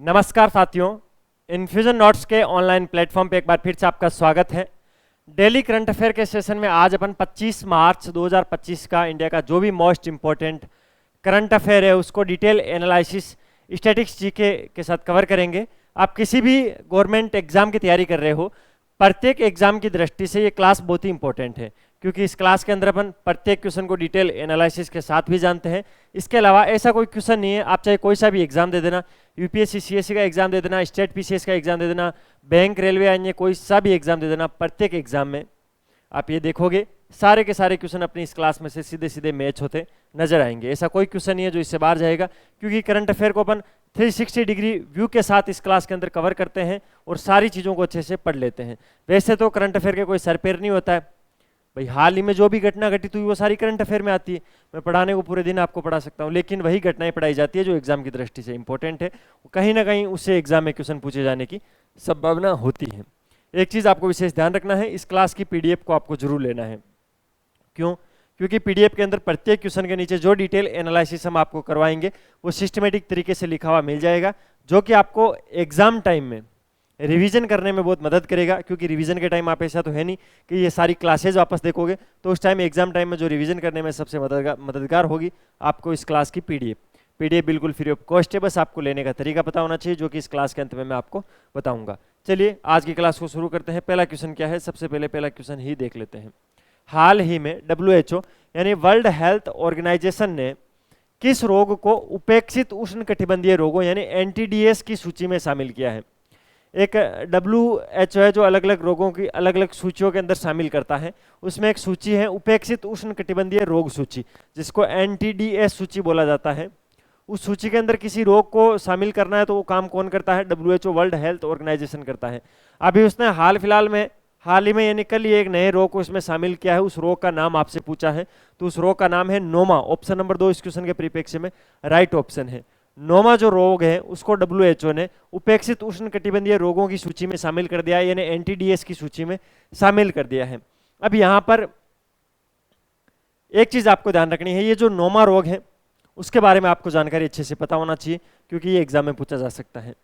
नमस्कार साथियों, infusion notes के ऑनलाइन प्लेटफॉर्म पे एक बार फिर से आपका स्वागत है। डेली करंट अफेयर के सेशन में आज अपन 25 मार्च 2025 का इंडिया का जो भी मोस्ट इम्पोर्टेंट करंट अफेयर है उसको डिटेल एनालिसिस स्टैटिक्स जीके के साथ कवर करेंगे। आप किसी भी गवर्नमेंट एग्जाम की तैयारी कर रहे हो, प्रत्येक एग्जाम की दृष्टि से ये क्लास बहुत ही इंपॉर्टेंट है, क्योंकि इस क्लास के अंदर अपन प्रत्येक क्वेश्चन को डिटेल एनालिसिस के साथ भी जानते हैं। इसके अलावा ऐसा कोई क्वेश्चन नहीं है, आप चाहे कोई सा भी एग्जाम दे देना, यूपीएससी सीएससी का एग्जाम दे देना, स्टेट पीसीएस का एग्जाम दे देना, बैंक रेलवे अन्य कोई सा भी एग्जाम दे देना, प्रत्येक एग्जाम में आप ये देखोगे सारे के सारे क्वेश्चन अपनी इस क्लास में से सीधे सीधे मैच होते नजर आएंगे। ऐसा कोई क्वेश्चन नहीं है जो इससे बाहर जाएगा, क्योंकि करंट अफेयर को अपन 360 डिग्री व्यू के साथ इस क्लास के अंदर कवर करते हैं और सारी चीज़ों को अच्छे से पढ़ लेते हैं। वैसे तो करंट अफेयर के कोई सरपेर नहीं होता है भाई, हाल ही में जो भी घटना घटित हुई वो सारी करंट अफेयर में आती है। मैं पढ़ाने को पूरे दिन आपको पढ़ा सकता हूँ, लेकिन वही घटनाएं पढ़ाई जाती है जो एग्जाम की दृष्टि से इंपॉर्टेंट है, कहीं ना कहीं उससे एग्जाम में क्वेश्चन पूछे जाने की संभावना होती है। एक चीज़ आपको विशेष ध्यान रखना है, इस क्लास की पीडीएफ को आपको जरूर लेना है। क्यों? क्योंकि पीडीएफ के अंदर प्रत्येक क्वेश्चन के नीचे जो डिटेल एनालिसिस हम आपको करवाएंगे वो सिस्टमेटिक तरीके से लिखा हुआ मिल जाएगा, जो कि आपको एग्जाम टाइम में रिवीजन करने में बहुत मदद करेगा। क्योंकि रिवीजन के टाइम आप ऐसा तो है नहीं कि ये सारी क्लासेज वापस देखोगे, तो उस टाइम एग्जाम टाइम में जो रिवीजन करने में सबसे मददगार होगी आपको इस क्लास की पीडीएफ बिल्कुल फ्री ऑफ कॉस्ट है। बस आपको लेने का तरीका पता होना चाहिए, जो कि इस क्लास के अंत में मैं आपको बताऊंगा। चलिए आज की क्लास को शुरू करते हैं। पहला क्वेश्चन क्या है, सबसे पहले पहला क्वेश्चन ही देख लेते हैं। हाल ही में WHO यानी वर्ल्ड हेल्थ ऑर्गेनाइजेशन ने किस रोग को उपेक्षित उष्णकटिबंधीय रोगों यानी NTDs की सूची में शामिल किया है? एक WHO है जो अलग अलग रोगों की अलग अलग सूचियों के अंदर शामिल करता है, उसमें एक सूची है उपेक्षित उष्णकटिबंधीय रोग सूची, जिसको NTDs सूची बोला जाता है। उस सूची के अंदर किसी रोग को शामिल करना है तो वो काम कौन करता है? WHO वर्ल्ड हेल्थ ऑर्गेनाइजेशन करता है। अभी उसने हाल ही में यानी कल ही एक नए रोग को इसमें शामिल किया है। उस रोग का नाम आपसे पूछा है, तो उस रोग का नाम है नोमा। ऑप्शन नंबर 2 इस क्वेश्चन के परिप्रेक्ष्य में राइट ऑप्शन है। नोमा जो रोग है उसको WHO ने उपेक्षित उष्णकटिबंधीय रोगों की सूची में शामिल कर दिया है, यानी NTDs की सूची में शामिल कर दिया है। अब यहाँ पर एक चीज आपको ध्यान रखनी है, ये जो नोमा रोग है उसके बारे में आपको जानकारी अच्छे से पता होना चाहिए, क्योंकि ये एग्जाम में पूछा जा सकता है।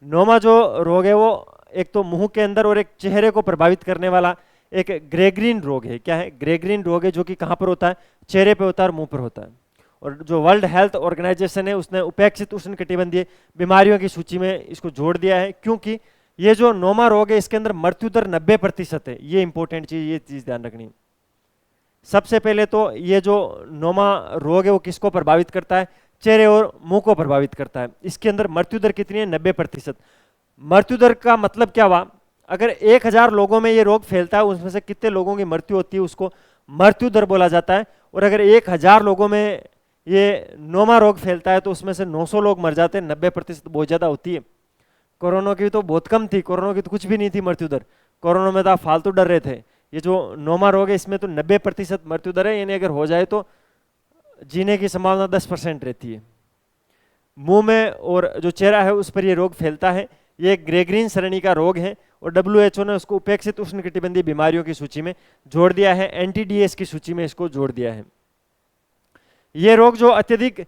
नोमा जो रोग है वो एक तो मुंह के अंदर और एक चेहरे को प्रभावित करने वाला एक ग्रेग्रीन रोग है। क्या है? ग्रेग्रीन रोग है, जो कि कहाँ पर होता है? चेहरे पे होता है और मुंह पर होता है। और जो वर्ल्ड हेल्थ ऑर्गेनाइजेशन है उसने उपेक्षित उष्णकटिबंधीय बीमारियों की सूची में इसको जोड़ दिया है, क्योंकि ये जो नोमा रोग है इसके अंदर मृत्यु दर 90% है। ये इंपॉर्टेंट चीज, ये चीज ध्यान रखनी है। सबसे पहले तो ये जो नोमा रोग है वो किसको प्रभावित करता है? चेहरे और मुंह को प्रभावित करता है। इसके अंदर मृत्यु दर कितनी है? 90%। मृत्यु दर का मतलब क्या हुआ? अगर 1000 लोगों में ये रोग फैलता है, उसमें से कितने लोगों की मृत्यु होती है उसको मृत्यु दर बोला जाता है। और अगर 1000 लोगों में ये नोमा रोग फैलता है तो उसमें से 900 लोग मर जाते हैं। 90% बहुत ज्यादा होती है। कोरोना की तो बहुत कम थी, कोरोना की तो कुछ भी नहीं थी मृत्यु दर। कोरोना में तो आप फालतू डर रहे थे। ये जो नोमा रोग है इसमें तो 90% मृत्यु दर है, यानी अगर हो जाए तो जीने की संभावना 10% रहती है। मुंह में और जो चेहरा है उस पर ये रोग फैलता है। ये ग्रेग्रीन श्रेणी का रोग है और WHO ने उसको उपेक्षित उष्णकटिबंधीय बीमारियों की सूची में जोड़ दिया है, NTDs की सूची में इसको जोड़ दिया है। ये रोग जो अत्यधिक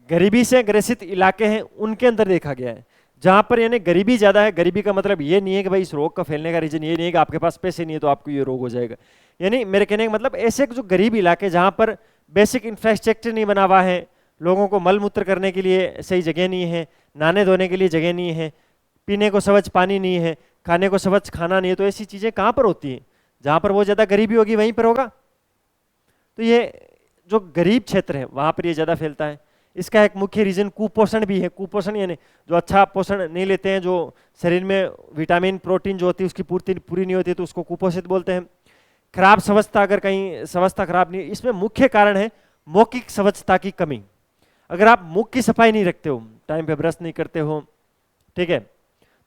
गरीबी से ग्रसित इलाके हैं उनके अंदर देखा गया है, जहां पर यानी गरीबी ज्यादा है। गरीबी का मतलब ये नहीं है कि भाई इस रोग का फैलने का रीजन ये नहीं है कि आपके पास पैसे नहीं है तो आपको ये रोग हो जाएगा। यानी मेरे कहने का मतलब ऐसे जो गरीब इलाके जहां पर बेसिक इंफ्रास्ट्रक्चर नहीं बना हुआ है, लोगों को मल मूत्र करने के लिए सही जगह नहीं है, नहाने धोने के लिए जगह नहीं है, पीने को स्वच्छ पानी नहीं है, खाने को स्वच्छ खाना नहीं है, तो ऐसी चीजें कहाँ पर होती हैं? जहां पर वो ज्यादा गरीबी होगी वहीं पर होगा। तो ये जो गरीब क्षेत्र है वहां पर ये ज्यादा फैलता है। इसका एक मुख्य रीजन कुपोषण भी है। कुपोषण यानी जो अच्छा पोषण नहीं लेते हैं, जो शरीर में विटामिन प्रोटीन जो होती है उसकी पूर्ति पूरी नहीं होती है, तो उसको कुपोषित बोलते हैं। खराब स्वच्छता, अगर कहीं स्वच्छता खराब नहीं, इसमें मुख्य कारण है मौखिक स्वच्छता की कमी। अगर आप मुख की सफाई नहीं रखते हो, टाइम पे ब्रश नहीं करते हो, ठीक है,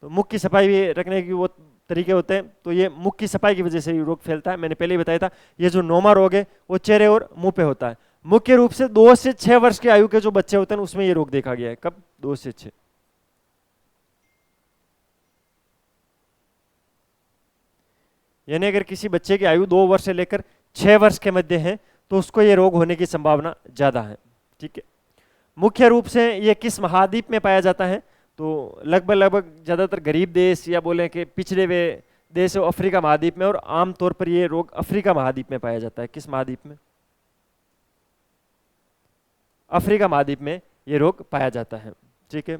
तो मुख की सफाई भी रखने की वो तरीके होते हैं, तो ये मुख की सफाई की वजह से ये रोग फैलता है। मैंने पहले ही बताया था, ये जो नोमा रोग है वो चेहरे और मुंह पे होता है। मुख्य रूप से 2 से 6 वर्ष की आयु के जो बच्चे होते हैं उसमें ये रोग देखा गया है। कब? 2 से 6। यानी अगर किसी बच्चे की आयु 2 वर्ष से लेकर 6 वर्ष के मध्य है तो उसको ये रोग होने की संभावना ज्यादा है। ठीक है। मुख्य रूप से ये किस महाद्वीप में पाया जाता है? तो लगभग लगभग ज़्यादातर गरीब देश या बोले कि पिछड़े हुए देश है अफ्रीका महाद्वीप में, और आमतौर पर ये रोग अफ्रीका महाद्वीप में पाया जाता है। किस महाद्वीप में? अफ्रीका महाद्वीप में ये रोग पाया जाता है। ठीक है,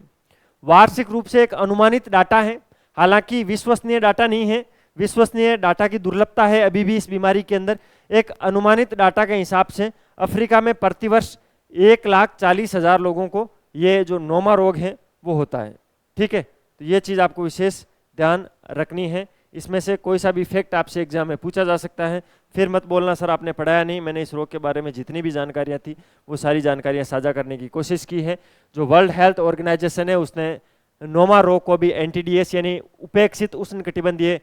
वार्षिक रूप से एक अनुमानित डाटा है, हालांकि विश्वसनीय डाटा नहीं है, विश्वसनीय डाटा की दुर्लभता है अभी भी इस बीमारी के अंदर। एक अनुमानित डाटा के हिसाब से अफ्रीका में प्रतिवर्ष 1,40,000 लोगों को ये जो नोमा रोग है वो होता है। ठीक है, तो ये चीज़ आपको विशेष ध्यान रखनी है। इसमें से कोई सा भी फैक्ट आपसे एग्जाम में पूछा जा सकता है, फिर मत बोलना सर आपने पढ़ाया नहीं। मैंने इस रोग के बारे में जितनी भी जानकारियाँ थी वो सारी जानकारियाँ साझा करने की कोशिश की है। जो वर्ल्ड हेल्थ ऑर्गेनाइजेशन है उसने नोमा रोग को भी एनटीडीएस यानी उपेक्षित उष्णकटिबंधीय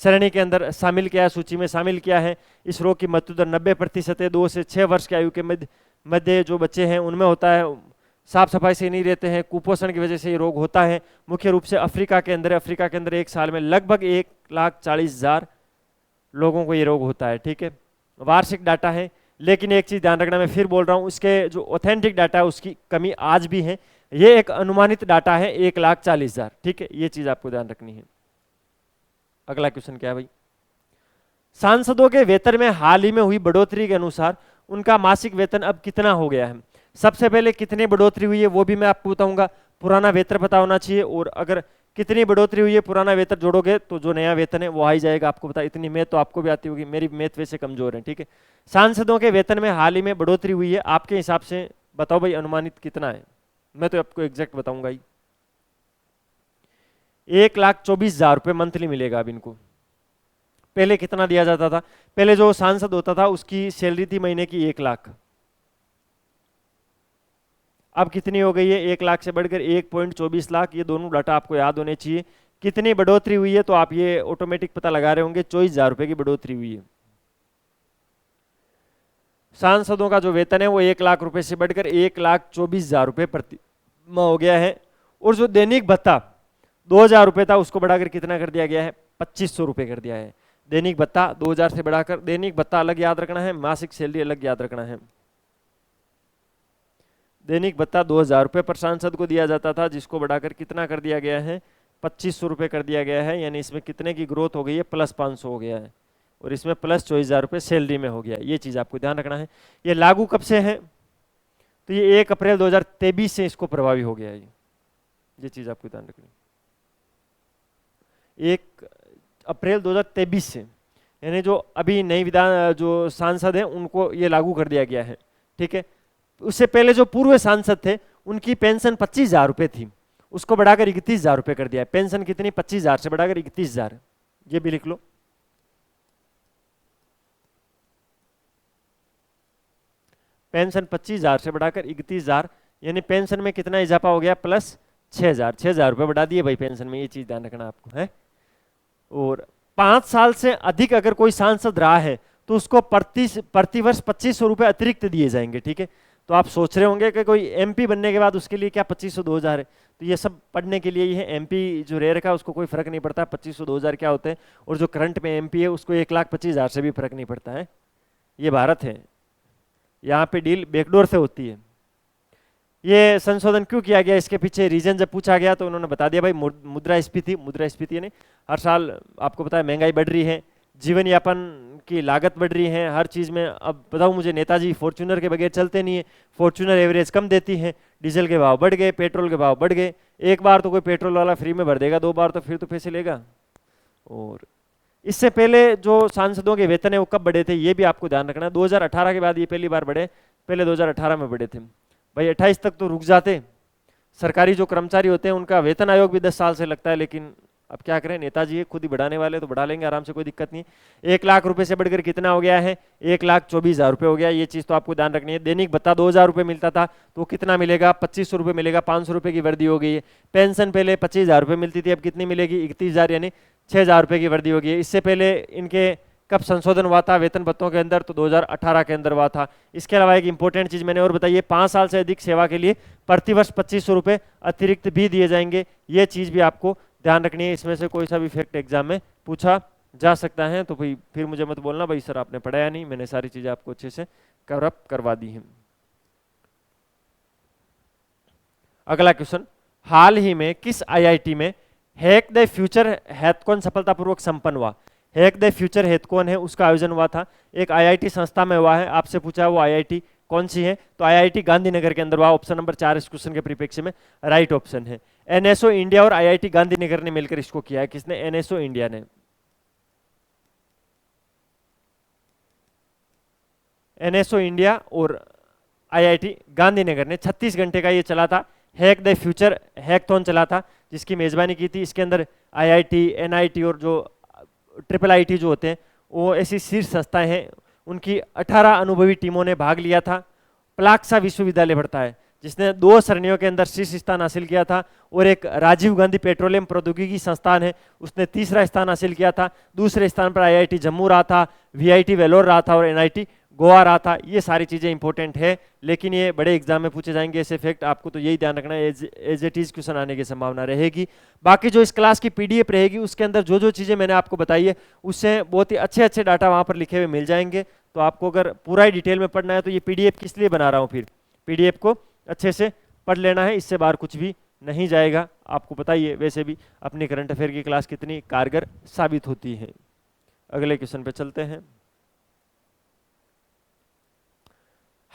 श्रेणी के अंदर शामिल किया है, सूची में शामिल किया है। इस रोग की मृत्यु दर 90% है। 2 से 6 वर्ष की आयु के मध्य जो बच्चे हैं उनमें होता है। साफ सफाई से नहीं रहते हैं, कुपोषण की वजह से ये रोग होता है। मुख्य रूप से अफ्रीका के अंदर एक साल में लगभग 1,40,000 लोगों को ये रोग होता है। ठीक है, वार्षिक डाटा है, लेकिन एक चीज़ ध्यान रखना, मैं फिर बोल रहा हूँ, इसके जो ऑथेंटिक डाटा है उसकी कमी आज भी है। ये एक अनुमानित डाटा है 1,40,000। ठीक है, ये चीज़ आपको ध्यान रखनी है। अगला क्वेश्चन क्या है भाई? सांसदों के वेतन में हाल ही में हुई बढ़ोतरी के अनुसार उनका मासिक वेतन अब कितना हो गया है? सबसे पहले कितनी बढ़ोतरी हुई है वो भी मैं आपको बताऊंगा। पुराना वेतन पता होना चाहिए, और अगर कितनी बढ़ोतरी हुई है पुराना वेतन जोड़ोगे तो जो नया वेतन है वो आ ही जाएगा। आपको पता, इतनी मैथ तो आपको भी आती होगी, मेरी मैथ वैसे कमजोर है। ठीक है, सांसदों के वेतन में हाल ही में बढ़ोतरी हुई है, आपके हिसाब से बताओ भाई अनुमानित कितना है? मैं तो आपको एग्जैक्ट बताऊंगा ही। 1,24,000 रुपये मंथली मिलेगा अब इनको। पहले कितना दिया जाता था? पहले जो सांसद होता था उसकी सैलरी थी महीने की 1 लाख, अब कितनी हो गई है? 1 लाख से बढ़कर 1.24 लाख। ये दोनों डाटा आपको याद होने चाहिए। कितनी बढ़ोतरी हुई है तो आप ये ऑटोमेटिक पता लगा रहे होंगे, 24,000 रुपये की बढ़ोतरी हुई है। सांसदों का जो वेतन है वो 1 लाख रुपए से बढ़कर 1,24,000 रुपये प्रति माह हो गया है। और जो दैनिक भत्ता 2,000 रुपये था उसको बढ़ाकर कितना कर दिया गया है? 2,500 रुपये कर दिया है। दैनिक भत्ता 2,000 से बढ़ाकर, दैनिक भत्ता अलग याद रखना है, मासिक सैलरी अलग याद रखना है। दैनिक भत्ता 2,000 रुपये पर सांसद को दिया जाता था, जिसको बढ़ाकर कितना कर दिया गया है? 2,500 रुपये कर दिया गया है। यानी इसमें कितने की ग्रोथ हो गई है? +500 हो गया है, और इसमें +24,000 रुपये सैलरी में हो गया। ये चीज़ आपको ध्यान रखना है। ये लागू कब से है? तो ये 1 अप्रैल 2023 से इसको प्रभावी हो गया है। ये चीज़ आपको ध्यान रखनी, 1 अप्रैल 2023 से, यानी जो अभी नई विधान जो सांसद हैं उनको ये लागू कर दिया गया है। ठीक है, उससे पहले जो पूर्व सांसद थे उनकी पेंशन 25,000 रुपये थी, उसको बढ़ाकर 31,000 रुपये कर दिया है। पेंशन कितनी? 25,000 से बढ़ाकर 31,000। ये भी लिख लो। पेंशन 25,000 से बढ़ाकर 31,000, यानी पेंशन में कितना इजाफा हो गया? +6,000। 6,000 रुपये बढ़ा दिए भाई पेंशन में। ये चीज ध्यान रखना आपको है। और 5 साल से अधिक अगर कोई सांसद रहा है तो उसको प्रतिवर्ष 2,500 रुपये अतिरिक्त दिए जाएंगे। ठीक है, तो आप सोच रहे होंगे कि कोई एमपी बनने के बाद उसके लिए क्या 2,500 2,000 है? तो ये सब पढ़ने के लिए ही है। एमपी जो रह रखा है उसको कोई फर्क नहीं पड़ता 2,500 2,000 क्या होते हैं, और जो करंट में एमपी है उसको 1,25,000 से भी फर्क नहीं पड़ता है। ये भारत है, यहाँ पे डील बैकडोर से होती है। ये संशोधन क्यों किया गया, इसके पीछे रीजन जब पूछा गया तो उन्होंने बता दिया भाई मुद्रास्फीति यानी हर साल आपको पता है महंगाई बढ़ रही है, जीवन यापन की लागत बढ़ रही है हर चीज़ में। अब बताऊँ मुझे, नेताजी फॉर्च्यूनर के बगैर चलते नहीं है, फॉर्च्यूनर एवरेज कम देती है, डीजल के भाव बढ़ गए, पेट्रोल के भाव बढ़ गए। एक बार तो कोई पेट्रोल वाला फ्री में भर देगा, 2 बार तो फिर तो पैसे लेगा। और इससे पहले जो सांसदों के वेतन है वो कब बढ़े थे ये भी आपको ध्यान रखना है। 2018 के बाद ये पहली बार बढ़े, पहले 2018 में बढ़े थे भाई। 28 तक तो रुक जाते। सरकारी जो कर्मचारी होते हैं उनका वेतन आयोग भी 10 साल से लगता है, लेकिन अब क्या करें, नेताजी है खुद ही बढ़ाने वाले तो बढ़ा लेंगे आराम से, कोई दिक्कत नहीं। 1 लाख रुपए से बढ़कर कितना हो गया है? 1,24,000 रुपये हो गया। ये चीज़ तो आपको ध्यान रखनी है। दैनिक भत्ता 2,000 रुपये मिलता था तो कितना मिलेगा? 2,500 रुपये मिलेगा। 500 रुपये की वृद्धि हो गई है। पेंशन पहले 25,000 रुपये मिलती थी, अब कितनी मिलेगी? 31,000, यानी 6,000 रुपये की वृद्धि हो गई है। इससे पहले इनके कब संशोधन हुआ था वेतन भत्तों के अंदर? तो 2018 के अंदर हुआ था। इसके अलावा एक इंपॉर्टेंट चीज मैंने और बताइए, 5 साल से अधिक सेवा के लिए प्रतिवर्ष 2,500 रुपये अतिरिक्त भी दिए जाएंगे। ये चीज भी आपको ध्यान रखनी है। इसमें से कोई सा भी फैक्ट एग्जाम में पूछा जा सकता है, तो भाई फिर मुझे मत बोलना भाई सर आपने पढ़ाया नहीं, मैंने सारी चीजें आपको अच्छे से कवर अप करवा दी है। अगला क्वेश्चन, हाल ही में किस आईआईटी में हैक द फ्यूचर हैथकॉन सफलतापूर्वक संपन्न हुआ? हैक द फ्यूचर हैथकॉन है उसका आयोजन हुआ था, एक आईआईटी संस्था में हुआ है। आपसे पूछा है वो आईआईटी कौन सी है, तो आईआईटी गांधीनगर के अंदर हुआ। ऑप्शन नंबर 4 इस क्वेश्चन के परिप्रेक्ष्य में राइट ऑप्शन है। एनएसओ इंडिया और आईआईटी गांधीनगर ने मिलकर इसको किया है। किसने? एनएसओ इंडिया ने। एनएसओ इंडिया और आईआईटी गांधीनगर ने 36 घंटे का ये चला था हैक द फ्यूचर हैकथॉन चला था, जिसकी मेजबानी की थी। इसके अंदर आईआईटी, एनआईटी और जो ट्रिपल आईटी जो होते हैं वो ऐसी शीर्ष संस्थाएं हैं, उनकी 18 अनुभवी टीमों ने भाग लिया था। प्लाक्सा विश्वविद्यालय पड़ता है जिसने 2 श्रेणियों के अंदर शीर्ष स्थान हासिल किया था, और एक राजीव गांधी पेट्रोलियम प्रौद्योगिकी संस्थान है उसने तीसरा स्थान हासिल किया था। दूसरे स्थान पर आईआईटी जम्मू रहा था, वीआईटी वेलोर रहा था और एनआईटी गोवा रहा था। ये सारी चीजें इंपॉर्टेंट है, लेकिन ये बड़े एग्जाम में पूछे जाएंगे ऐसे फैक्ट, आपको तो यही ध्यान रखना है, एज इट इज क्वेश्चन आने की संभावना रहेगी। बाकी जो इस क्लास की पीडीएफ रहेगी उसके अंदर जो जो चीजें मैंने आपको बताई है उससे बहुत ही अच्छे अच्छे डाटा वहां पर लिखे हुए मिल जाएंगे। तो आपको अगर पूरा ही डिटेल में पढ़ना है तो ये पीडीएफ किस लिए बना रहा हूँ, फिर पीडीएफ को अच्छे से पढ़ लेना है, इससे बाहर कुछ भी नहीं जाएगा। आपको पता ही है वैसे भी अपनी करंट अफेयर की क्लास कितनी कारगर साबित होती है। अगले क्वेश्चन पे चलते हैं।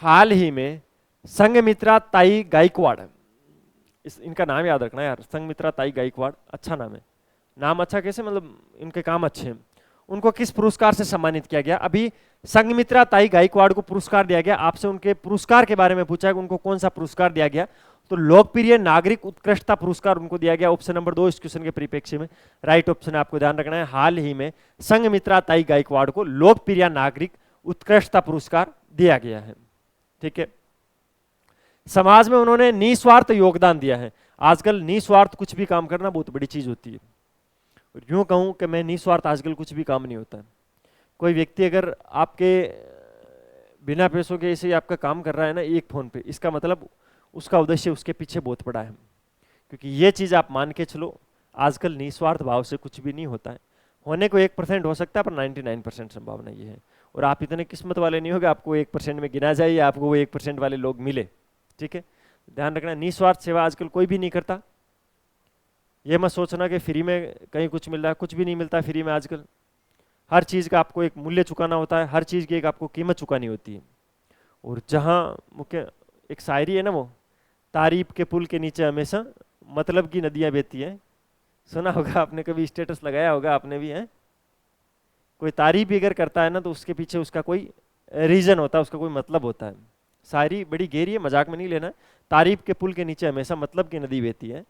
हाल ही में संघमित्रा ताई गायकवाड़, इनका नाम याद रखना यार, संघमित्रा ताई गायकवाड़ अच्छा नाम है। नाम अच्छा कैसे, मतलब इनके काम अच्छे हैं। उनको किस पुरस्कार से सम्मानित किया गया? अभी संघमित्रा ताई गायकवाड़ को पुरस्कार दिया गया। आपसे उनके पुरस्कार के बारे में पूछा है, उनको कौन सा पुरस्कार दिया गया, तो लोकप्रिय नागरिक उत्कृष्टता पुरस्कार उनको दिया गया। ऑप्शन नंबर 2 इस क्वेश्चन के परिप्रेक्ष्य में राइट ऑप्शन है, आपको ध्यान रखना है। हाल ही में संघमित्रा ताई गायकवाड़ को लोकप्रिय नागरिक उत्कृष्टता पुरस्कार दिया गया है। ठीक है, समाज में उन्होंने निस्वार्थ योगदान दिया है। आजकल निस्वार्थ कुछ भी काम करना बहुत बड़ी चीज होती है। यूं कहूं कि मैं निस्वार्थ आजकल कुछ भी काम नहीं होता है। कोई व्यक्ति अगर आपके बिना पैसों के ऐसे ही आपका काम कर रहा है ना एक फोन पे, इसका मतलब उसका उद्देश्य उसके पीछे बहुत बड़ा है। क्योंकि ये चीज आप मान के चलो, आजकल निस्वार्थ भाव से कुछ भी नहीं होता है। होने को 1% हो सकता है, पर 99% संभावना ये है। और आप इतने किस्मत वाले नहीं होगे आपको 1% में गिना जाए या आपको वो 1% वाले लोग मिले। ठीक है, ध्यान रखना, निस्वार्थ सेवा आजकल कोई भी नहीं करता। ये मत सोचना कि फ्री में कहीं कुछ मिल रहा है, कुछ भी नहीं मिलता फ्री में। आजकल हर चीज़ का आपको एक मूल्य चुकाना होता है, हर चीज़ की एक आपको कीमत चुकानी होती है। और जहाँ मुख्य एक शायरी है ना, वो तारीफ के पुल के नीचे हमेशा मतलब की नदियाँ बहती हैं। सुना होगा आपने, कभी स्टेटस लगाया होगा आपने भी है। कोई तारीफ भी अगर करता है ना तो उसके पीछे उसका कोई रीजन होता है, उसका कोई मतलब होता है। शायरी बड़ी गहरी है, मजाक में नहीं लेना। तारीफ के पुल के नीचे हमेशा मतलब की नदी बहती है।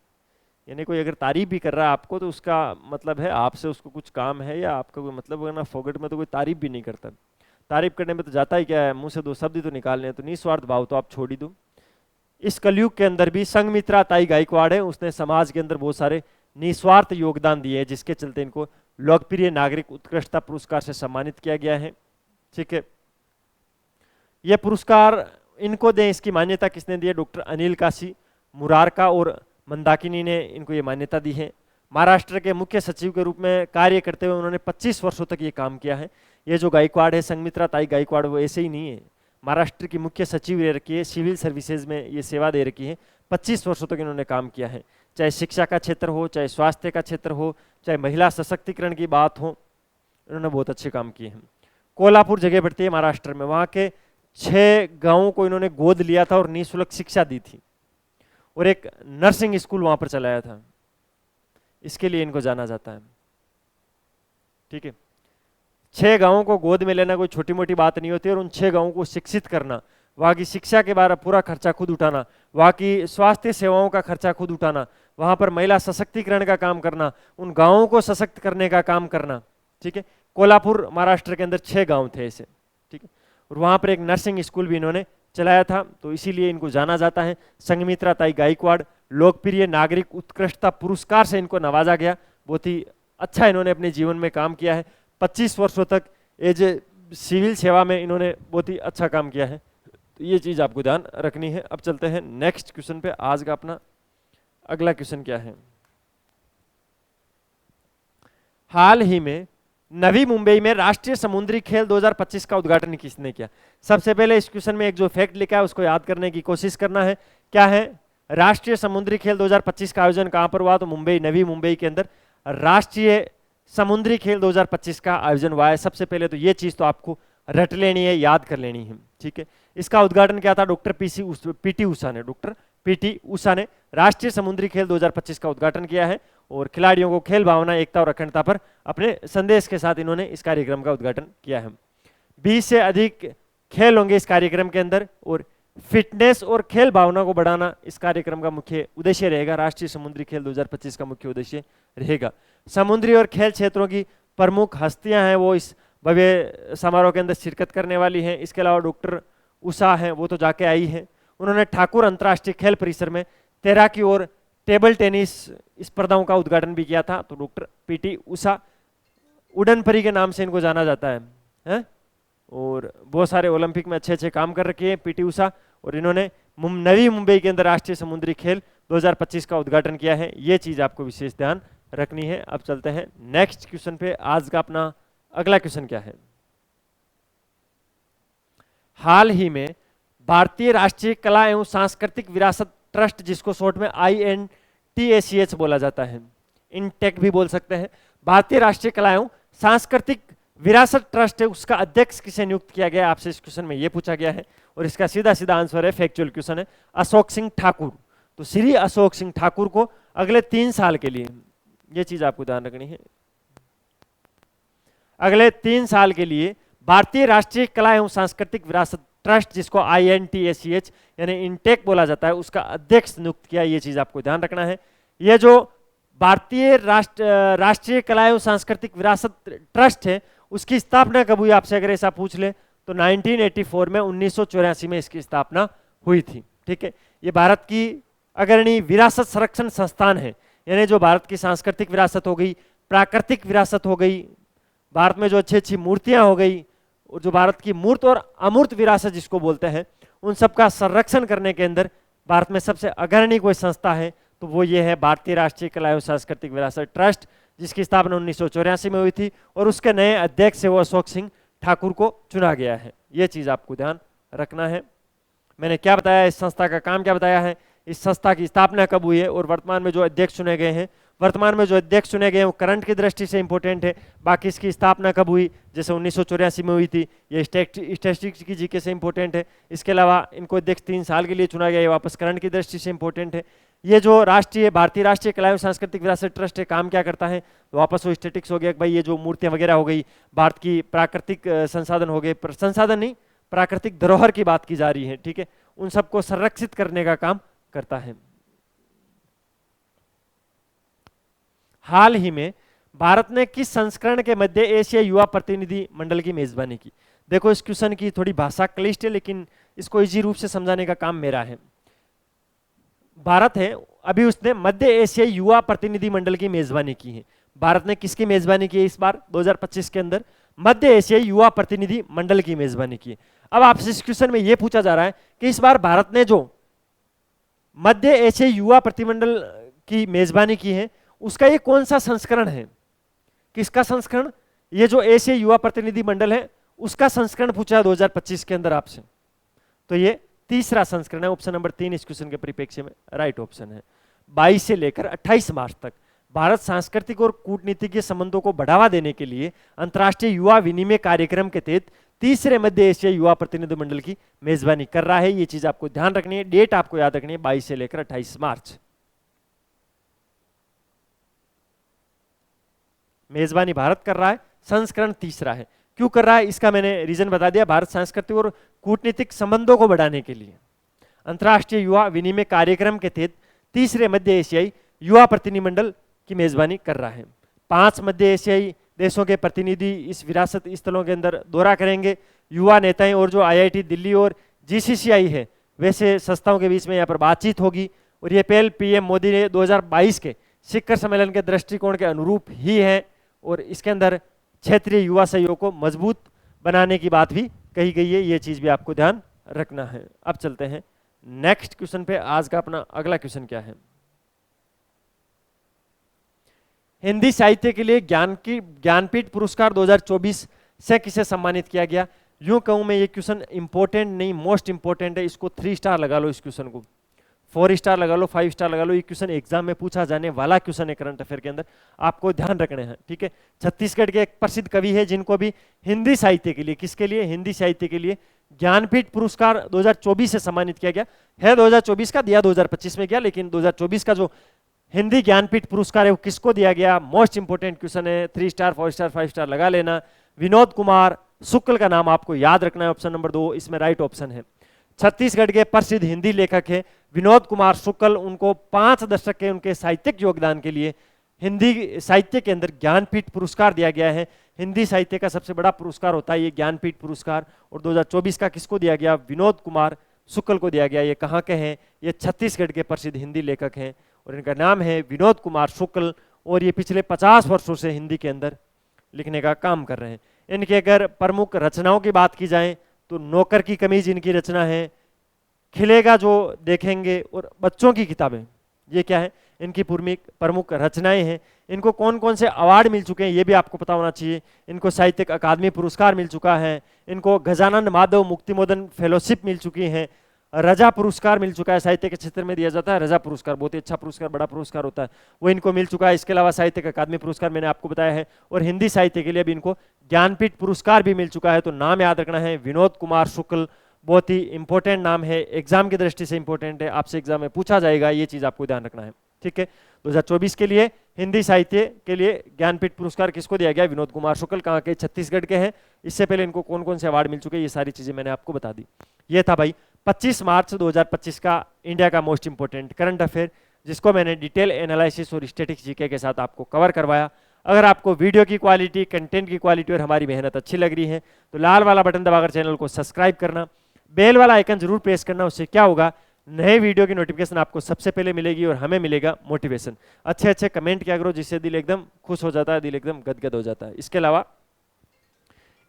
यानी कोई अगर तारीफ भी कर रहा है आपको तो उसका मतलब है आपसे उसको कुछ काम है या आपका कोई मतलब, वरना फोगट में तो कोई तारीफ भी नहीं करता। तारीफ करने में तो जाता ही क्या है, मुंह से 2 शब्द ही तो निकालने हैं। तो निस्वार्थ भाव तो आप छोड़ ही दो। इस कलयुग के अंदर भी संघमित्रा ताई गायकवाड़ है, उसने समाज के अंदर बहुत सारे निस्वार्थ योगदान दिए हैं, जिसके चलते इनको लोकप्रिय नागरिक उत्कृष्टता पुरस्कार से सम्मानित किया गया है। ठीक है, यह पुरस्कार इनको दें, इसकी मान्यता किसने दी है? डॉक्टर अनिल काशी मुरारका और मंदाकिनी ने इनको ये मान्यता दी है। महाराष्ट्र के मुख्य सचिव के रूप में कार्य करते हुए उन्होंने 25 वर्षों तक ये काम किया है। ये जो गायकवाड़ है, संघमित्रा ताई गायकवाड़, वो ऐसे ही नहीं है, महाराष्ट्र की मुख्य सचिव रह रखी है, सिविल सर्विसेज में ये सेवा दे रखी है। 25 वर्षों तक इन्होंने काम किया है, चाहे शिक्षा का क्षेत्र हो, चाहे स्वास्थ्य का क्षेत्र हो, चाहे महिला सशक्तिकरण की बात हो, इन्होंने बहुत अच्छे काम किए हैं। कोल्हापुर जगह पड़ती है महाराष्ट्र में, वहाँ के 6 गांवों को इन्होंने गोद लिया था और निःशुल्क शिक्षा दी थी, और एक नर्सिंग स्कूल वहां पर चलाया था। इसके लिए इनको जाना जाता है। ठीक है, 6 गांवों को गोद में लेना कोई छोटी मोटी बात नहीं होती, और उन 6 गांवों को शिक्षित करना, वहाँ की शिक्षा के बारे पूरा खर्चा खुद उठाना, वहाँ की स्वास्थ्य सेवाओं का खर्चा खुद उठाना, वहाँ पर महिला सशक्तिकरण का काम करना, उन गांवों को सशक्त करने का काम करना। ठीक है, कोल्हापुर महाराष्ट्र के अंदर 6 गांव थे ऐसे। ठीक है, और वहाँ पर एक नर्सिंग स्कूल भी इन्होंने चलाया था, तो इसीलिए इनको जाना जाता है। संघमित्रा ताई गायकवाड़ लोकप्रिय नागरिक उत्कृष्टता पुरस्कार से इनको नवाजा गया। बहुत ही अच्छा इन्होंने अपने जीवन में काम किया है। 25 वर्षों तक एज ए सिविल सेवा में इन्होंने बहुत ही अच्छा काम किया है। तो ये चीज आपको ध्यान रखनी है। अब चलते हैं नेक्स्ट क्वेश्चन पे। आज का अपना अगला क्वेश्चन क्या है? हाल ही में नवी मुंबई में राष्ट्रीय समुद्री खेल 2025 का उद्घाटन किसने किया? सबसे पहले इस क्वेश्चन में एक जो फैक्ट लिखा है उसको याद करने की कोशिश करना है। क्या है? राष्ट्रीय समुद्री खेल 2025 का आयोजन कहां पर हुआ? तो मुंबई, नवी मुंबई के अंदर राष्ट्रीय समुद्री खेल 2025 का आयोजन हुआ है। सबसे पहले तो ये चीज तो आपको रट लेनी है, याद कर लेनी है, ठीक है। इसका उद्घाटन क्या था? डॉक्टर पीटी उषा ने, डॉक्टर पीटी उषा ने राष्ट्रीय समुद्री खेल 2025 का उद्घाटन किया है और खिलाड़ियों को खेल भावना, एकता और अखंडता पर अपने संदेश के साथ इन्होंने इस कार्यक्रम का उद्घाटन किया है। 20 से अधिक खेल होंगे इस कार्यक्रम के अंदर और फिटनेस और खेल भावना को बढ़ाना इस कार्यक्रम का मुख्य उद्देश्य रहेगा। राष्ट्रीय समुद्री खेल 2025 का मुख्य उद्देश्य रहेगा। समुद्री और खेल क्षेत्रों की प्रमुख हस्तियां हैं वो इस भव्य समारोह के अंदर शिरकत करने वाली हैं। इसके अलावा डॉक्टर उषा हैं, वो तो जाके आई हैं। उन्होंने ठाकुर अंतर्राष्ट्रीय खेल परिसर में तैराकी और टेबल टेनिस स्पर्धाओं का उद्घाटन भी किया था। तो डॉक्टर पीटी उषा, उड़न परी के नाम से इनको जाना जाता है? और बहुत सारे ओलंपिक में अच्छे अच्छे काम कर रखे हैं पीटी उषा, और इन्होंने नवी मुंबई के अंदर राष्ट्रीय समुद्री खेल 2025 का उद्घाटन किया है। ये चीज आपको विशेष ध्यान रखनी है। अब चलते हैं नेक्स्ट क्वेश्चन पे। आज का अपना अगला क्वेश्चन क्या है? हाल ही में भारतीय राष्ट्रीय कला एवं सांस्कृतिक विरासत ट्रस्ट, जिसको शॉर्ट में INTACH बोला जाता है, इनटेक भी बोल सकते हैं, भारतीय राष्ट्रीय कला एवं सांस्कृतिक विरासत ट्रस्ट है, उसका अध्यक्ष किसे नियुक्त किया गया? आपसे इस क्वेश्चन में ये पूछा गया है और इसका सीधा सीधा आंसर है, फैक्चुअल क्वेश्चन है, अशोक सिंह ठाकुर। तो श्री अशोक सिंह ठाकुर को अगले 3 साल के लिए, ये चीज आपको ध्यान रखनी है, अगले 3 साल के लिए भारतीय राष्ट्रीय कला एवं सांस्कृतिक विरासत ट्रस्ट, जिसको INTACH यानी इनटेक बोला जाता है, उसका अध्यक्ष नियुक्त किया। ये चीज आपको ध्यान रखना है। ये जो भारतीय राष्ट्रीय कला एवं सांस्कृतिक विरासत ट्रस्ट है, उसकी स्थापना कब हुई? आपसे अगर ऐसा पूछ ले तो 1984 में, 1984 में इसकी स्थापना हुई थी, ठीक है। ये भारत की अग्रणी विरासत संरक्षण संस्थान है, यानी जो भारत की सांस्कृतिक विरासत हो गई, प्राकृतिक विरासत हो गई, भारत में जो अच्छी अच्छी मूर्तियां हो गई, और जो भारत की मूर्त और अमूर्त विरासत जिसको बोलते हैं, उन सब का संरक्षण करने के अंदर भारत में सबसे अग्रणी कोई संस्था है तो वो ये है भारतीय राष्ट्रीय कला एवं सांस्कृतिक विरासत ट्रस्ट, जिसकी स्थापना 1984 में हुई थी और उसके नए अध्यक्ष से वो अशोक सिंह ठाकुर को चुना गया है। ये चीज आपको ध्यान रखना है। मैंने क्या बताया, इस संस्था का काम क्या बताया है, इस संस्था की स्थापना कब हुई है और वर्तमान में जो अध्यक्ष चुने गए हैं, वर्तमान में जो अध्यक्ष चुने गए हैं वो करंट की दृष्टि से इंपॉर्टेंट है। बाकी इसकी स्थापना कब हुई, जैसे 1984 में हुई थी, ये स्टैटिस्टिक्स की जीके से इंपॉर्टेंट है। इसके अलावा इनको अध्यक्ष 3 साल के लिए चुना गया, ये वापस करंट की दृष्टि से इंपॉर्टेंट है। ये जो भारतीय राष्ट्रीय कला एवं सांस्कृतिक विरासत ट्रस्ट है, काम क्या करता है, तो वापस वो स्टैटिक्स हो गया कि भाई ये जो मूर्तियां वगैरह हो गई, भारत की प्राकृतिक संसाधन हो गए, संसाधन नहीं प्राकृतिक धरोहर की बात की जा रही है, ठीक है, उन सबको संरक्षित करने का काम करता है। हाल ही में भारत ने किस संस्करण के मध्य एशिया युवा प्रतिनिधि मंडल की मेजबानी की? देखो इस क्वेश्चन की थोड़ी भाषा क्लिष्ट है, लेकिन इसको इजी रूप से समझाने का काम मेरा है। भारत है, अभी उसने मध्य एशिया युवा प्रतिनिधि मंडल की मेजबानी की है। भारत ने किसकी मेजबानी की है इस बार 2025 के अंदर? मध्य एशिया युवा प्रतिनिधि मंडल की मेजबानी की है। अब आपसे इस क्वेश्चन में यह पूछा जा रहा है कि इस बार भारत ने जो मध्य एशिया युवा प्रतिनिधिमंडल की मेजबानी की है, उसका ये कौन सा संस्करण है? किसका संस्करण? ये जो एशिया युवा प्रतिनिधि मंडल है उसका संस्करण पूछा है 2025 के अंदर आपसे, तो ये तीसरा संस्करण है। ऑप्शन नंबर 3 इस क्वेश्चन के परिप्रेक्ष्य में राइट ऑप्शन है। 22 से लेकर 28 मार्च तक भारत सांस्कृतिक और कूटनीतिक संबंधों को बढ़ावा देने के लिए अंतर्राष्ट्रीय युवा विनिमय कार्यक्रम के तहत तीसरे मध्य एशिया युवा प्रतिनिधि मंडल की मेजबानी कर रहा है। ये चीज आपको ध्यान रखनी है, डेट आपको याद रखनी है, 22 से लेकर 28 मार्च। मेजबानी भारत कर रहा है, संस्करण तीसरा है। क्यों कर रहा है इसका मैंने रीजन बता दिया, भारत सांस्कृतिक और कूटनीतिक संबंधों को बढ़ाने के लिए अंतर्राष्ट्रीय युवा विनिमय कार्यक्रम के तहत तीसरे मध्य एशियाई युवा प्रतिनिधिमंडल की मेजबानी कर रहा है। 5 मध्य एशियाई देशों के प्रतिनिधि इस विरासत स्थलों के अंदर दौरा करेंगे। युवा नेताएं और जो IIT दिल्ली और GCCI है वैसे संस्थाओं के बीच में यहाँ पर बातचीत होगी और ये पहल PM मोदी ने 2022 के शिखर सम्मेलन के दृष्टिकोण के अनुरूप ही है और इसके अंदर क्षेत्रीय युवा सहयोग को मजबूत बनाने की बात भी कही गई है। ये चीज भी आपको ध्यान रखना है। अब चलते हैं नेक्स्ट क्वेश्चन पे। आज का अपना अगला क्वेश्चन क्या है? हिंदी साहित्य के लिए ज्ञानपीठ पुरस्कार 2024 से किसे सम्मानित किया गया? यूं कहूं मैं ये क्वेश्चन इंपॉर्टेंट नहीं मोस्ट इंपॉर्टेंट है, इसको 3 स्टार लगा लो इस क्वेश्चन को। 4 स्टार लगा लो, 5 स्टार लगा लो, ये क्वेश्चन एग्जाम में पूछा जाने वाला क्वेश्चन है करंट अफेयर के अंदर, आपको ध्यान रखने हैं, ठीक है। छत्तीसगढ़ के एक प्रसिद्ध कवि है जिनको भी हिंदी साहित्य के लिए, किसके लिए, हिंदी साहित्य के लिए ज्ञानपीठ पुरस्कार 2024 से सम्मानित किया गया है। 2024 का दिया 2025 में गया, लेकिन 2024 का जो हिंदी ज्ञानपीठ पुरस्कार है वो किसको दिया गया, मोस्ट इंपोर्टेंट क्वेश्चन है, 3 स्टार 4 स्टार 5 स्टार लगा लेना। विनोद कुमार शुक्ल का नाम आपको याद रखना है, ऑप्शन नंबर 2 इसमें राइट ऑप्शन है। छत्तीसगढ़ के प्रसिद्ध हिंदी लेखक है विनोद कुमार शुक्ल, उनको 5 दशक के उनके साहित्यिक योगदान के लिए हिंदी साहित्य के अंदर ज्ञानपीठ पुरस्कार दिया गया है। हिंदी साहित्य का सबसे बड़ा पुरस्कार होता है ये ज्ञानपीठ पुरस्कार, और 2024 का किसको दिया गया, विनोद कुमार शुक्ल को दिया गया। ये कहाँ के हैं, ये छत्तीसगढ़ के प्रसिद्ध हिंदी लेखक हैं और इनका नाम है विनोद कुमार शुक्ल, और ये पिछले 50 वर्षों से हिंदी के अंदर लिखने का काम कर रहे हैं। इनके अगर प्रमुख रचनाओं की बात की जाए तो नौकर की कमीज इनकी रचना है, खिलेगा जो देखेंगे और बच्चों की किताबें, ये क्या है, इनकी प्रमुख रचनाएं हैं। इनको कौन कौन से अवार्ड मिल चुके हैं ये भी आपको पता होना चाहिए। इनको साहित्यिक अकादमी पुरस्कार मिल चुका है, इनको गजानन माधव मुक्तिमोदन फेलोशिप मिल चुकी है, रजा पुरस्कार मिल चुका है, साहित्य के क्षेत्र में दिया जाता है रजा पुरस्कार, बहुत ही अच्छा पुरस्कार, बड़ा पुरस्कार होता है, वो इनको मिल चुका है। इसके अलावा साहित्यिक अकादमी पुरस्कार मैंने आपको बताया है, और हिंदी साहित्य के लिए भी इनको ज्ञानपीठ पुरस्कार भी मिल चुका है। तो नाम याद रखना है विनोद कुमार शुक्ल, बहुत ही इंपॉर्टेंट नाम है, एग्जाम की दृष्टि से इंपॉर्टेंट है, आपसे एग्जाम में पूछा जाएगा, ये चीज आपको ध्यान रखना है, ठीक है। 2024 के लिए हिंदी साहित्य के लिए ज्ञानपीठ पुरस्कार किसको दिया गया, विनोद कुमार शुक्ल, कहाँ के, छत्तीसगढ़ के हैं। इससे पहले इनको कौन कौन से अवार्ड मिल चुके हैं ये सारी चीजें मैंने आपको बता दी। ये था भाई 25 मार्च 2025 का इंडिया का मोस्ट इंपोर्टेंट करंट अफेयर, जिसको मैंने डिटेल एनालिसिस और स्टैटिक्स जीके के साथ आपको कवर करवाया। अगर आपको वीडियो की क्वालिटी, कंटेंट की क्वालिटी और हमारी मेहनत अच्छी लग रही है तो लाल वाला बटन दबाकर चैनल को सब्सक्राइब करना, बेल वाला आइकन जरूर प्रेस करना। उससे क्या होगा, नए वीडियो की नोटिफिकेशन आपको सबसे पहले मिलेगी और हमें मिलेगा मोटिवेशन। अच्छे अच्छे कमेंट किया करो जिससे दिल एकदम खुश हो जाता है, दिल एकदम गदगद हो जाता है। इसके अलावा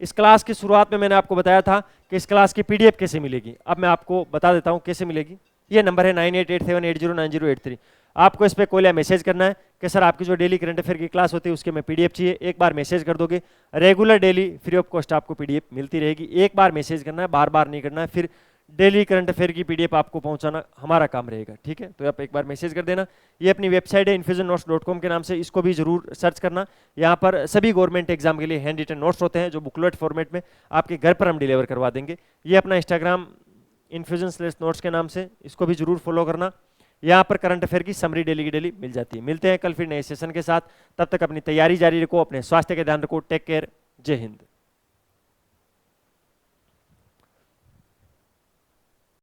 इस क्लास की शुरुआत में मैंने आपको बताया था कि इस क्लास की पीडीएफ कैसे मिलेगी, अब मैं आपको बता देता हूं कैसे मिलेगी। ये नंबर है 9887809083। आपको इस पर कॉल या मैसेज करना है कि सर आपकी जो डेली करंट अफेयर की क्लास होती है उसके में पीडीएफ चाहिए। एक बार मैसेज कर दोगे, regular daily free of cost आपको पीडीएफ मिलती रहेगी। एक बार मैसेज करना है, बार बार नहीं करना है, फिर डेली करंट अफेयर की पीडीएफ आपको पहुंचाना हमारा काम रहेगा, ठीक है। तो आप एक बार मैसेज कर देना। ये अपनी वेबसाइट है infusionnotes.com के नाम से, इसको भी जरूर सर्च करना। यहाँ पर सभी गवर्नमेंट एग्जाम के लिए हैंड रिटन नोट्स होते हैं जो बुकलेट फॉर्मेट में आपके घर पर हम डिलीवर करवा देंगे। ये अपना इंस्टाग्राम infusion/notes के नाम से, इसको भी जरूर फॉलो करना। यहाँ पर करंट अफेयर की समरी डेली की डेली मिल जाती है। मिलते हैं कल फिर नए सेशन के साथ, तब तक अपनी तैयारी जारी रखो, अपने स्वास्थ्य का ध्यान रखो। टेक केयर, जय हिंद।